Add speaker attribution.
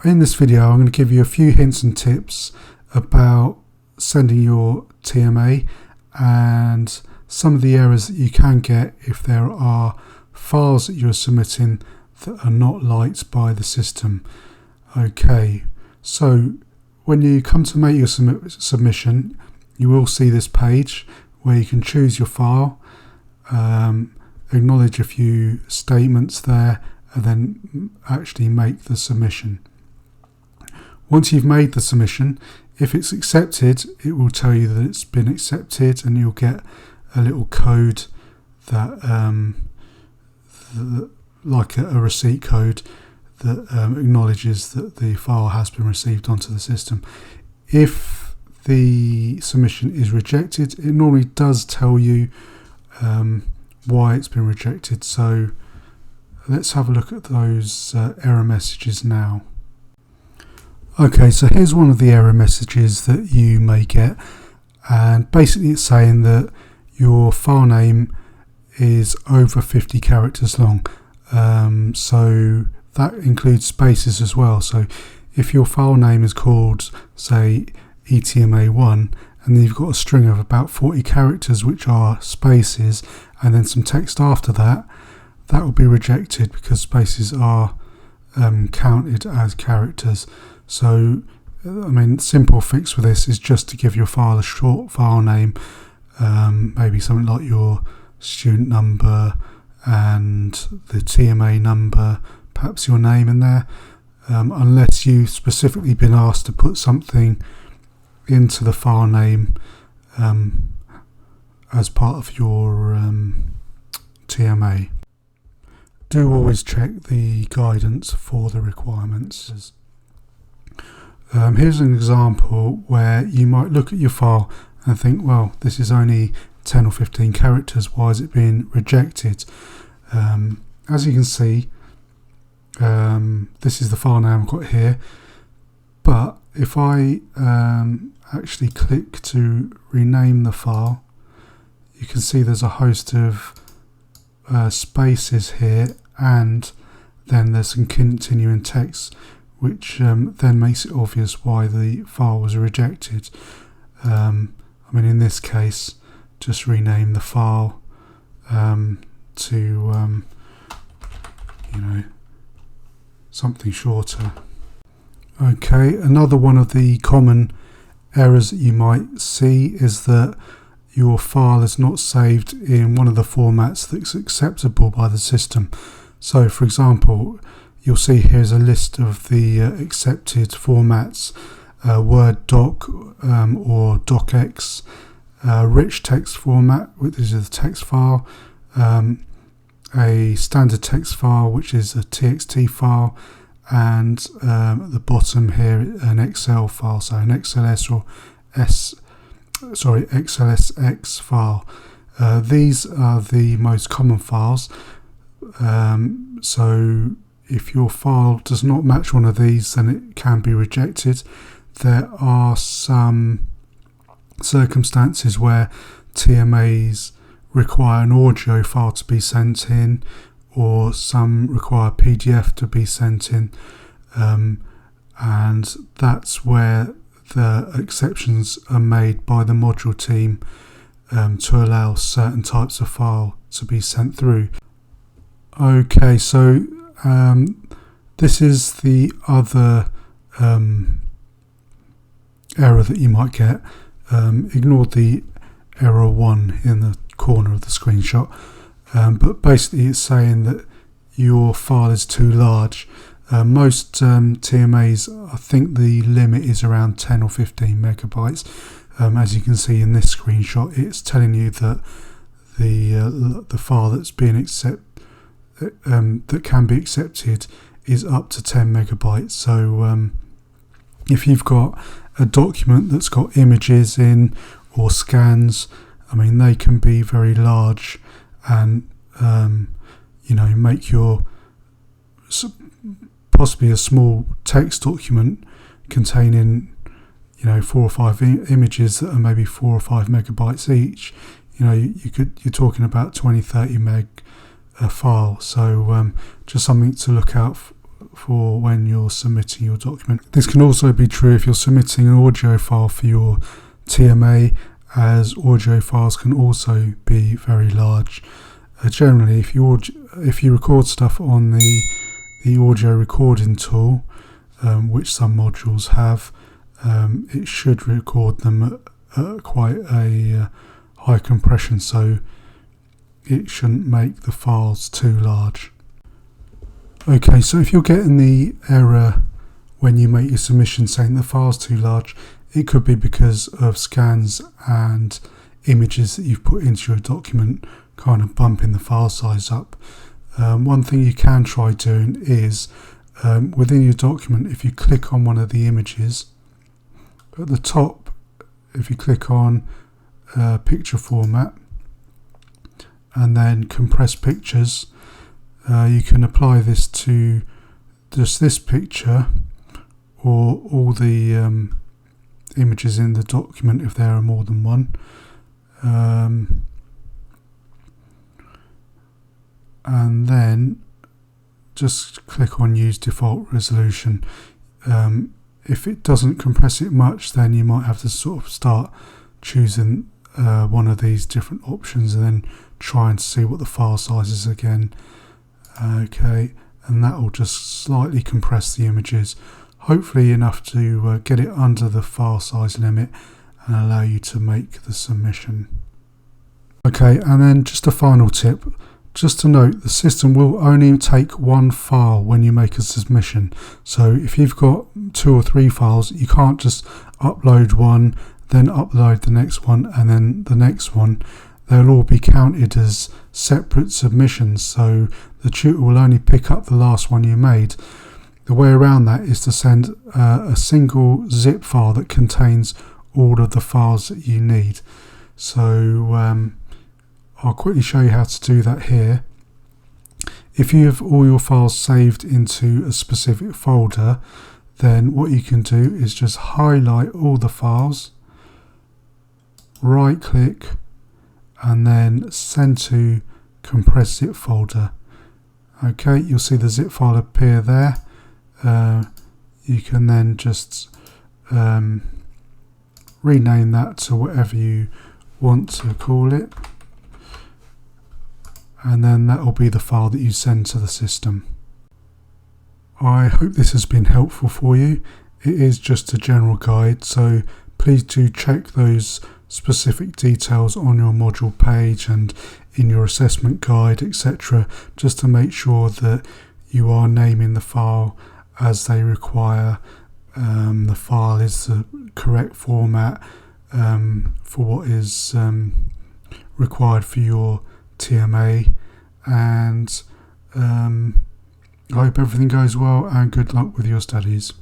Speaker 1: in this video I'm going to give you a few hints and tips about sending your TMA and some of the errors that you can get if there are files that you're submitting that are not liked by the system. Okay, so when you come to make your submission, you will see this page where you can choose your file, acknowledge a few statements there, and then actually make the submission. Once you've made the submission, if it's accepted, it will tell you that it's been accepted, and you'll get a little code that, like a receipt code that acknowledges that the file has been received onto the system. If the submission is rejected, it normally does tell you why it's been rejected. So let's have a look at those error messages now. Okay, so here's one of the error messages that you may get, and basically it's saying that your file name is over 50 characters long. So that includes spaces as well. So if your file name is called, say, etma1, and then you've got a string of about 40 characters which are spaces, and then some text after that, that will be rejected because spaces are counted as characters. So, I mean, simple fix for this is just to give your file a short file name, maybe something like your student number and the TMA number, perhaps your name in there, unless you've specifically been asked to put something into the file name as part of your TMA. Do always check the guidance for the requirements. Here's an example where you might look at your file and think, well, this is only 10 or 15 characters, why is it being rejected? As you can see, this is the file name I've got here, but if I actually click to rename the file, you can see there's a host of spaces here, and then there's some continuing text which then makes it obvious why the file was rejected. I mean, in this case, just rename the file to something shorter. Okay, another one of the common errors that you might see is that your file is not saved in one of the formats that's acceptable by the system. So, for example, you'll see here's a list of the accepted formats: Word doc or docx, rich text format, which is a text file, a standard text file, which is a txt file, and at the bottom here an Excel file, so an XLS or XLSX file. These are the most common files. So if your file does not match one of these, then it can be rejected. There are some circumstances where TMAs require an audio file to be sent in, or some require PDF to be sent in, and that's where the exceptions are made by the module team to allow certain types of file to be sent through. Okay, so this is the other error that you might get. Ignore the error 1 in the corner of the screenshot, but basically it's saying that your file is too large. Most TMAs, I think the limit is around 10 or 15 megabytes. As you can see in this screenshot, it's telling you that the file that's being that can be accepted is up to 10 megabytes. So if you've got a document that's got images in or scans, I mean, they can be very large, and make your possibly a small text document containing 4 or 5 images that are maybe 4 or 5 megabytes each. You're talking about 20-30 meg a file. So just something to look out for when you're submitting your document. This can also be true if you're submitting an audio file for your TMA, as audio files can also be very large. Generally, if you record stuff on the audio recording tool, which some modules have, it should record them at quite a high compression, so it shouldn't make the files too large. Okay, so if you're getting the error when you make your submission saying the file's too large, it could be because of scans and images that you've put into your document kind of bumping the file size up. One thing you can try doing is within your document, if you click on one of the images at the top, if you click on picture format and then compress pictures, you can apply this to just this picture or all the images in the document if there are more than one. And then just click on use default resolution. If it doesn't compress it much, then you might have to sort of start choosing one of these different options and then trying to see what the file size is again. Okay, and that will just slightly compress the images, hopefully enough to get it under the file size limit and allow you to make the submission. Okay, and then just a final tip. Just to note, the system will only take one file when you make a submission. So if you've got 2 or 3 files, you can't just upload one, then upload the next one, and then the next one. They'll all be counted as separate submissions, so the tutor will only pick up the last one you made. The way around that is to send a single zip file that contains all of the files that you need. So I'll quickly show you how to do that here. If you have all your files saved into a specific folder, then what you can do is just highlight all the files, right click, and then send to compressed zip folder. Okay, you'll see the zip file appear there. You can then just rename that to whatever you want to call it, and then that will be the file that you send to the system. I hope this has been helpful for you. It is just a general guide, so please do check those specific details on your module page and in your assessment guide, etc., just to make sure that you are naming the file as they require. The file is the correct format for what is required for your TMA, and I hope everything goes well and good luck with your studies.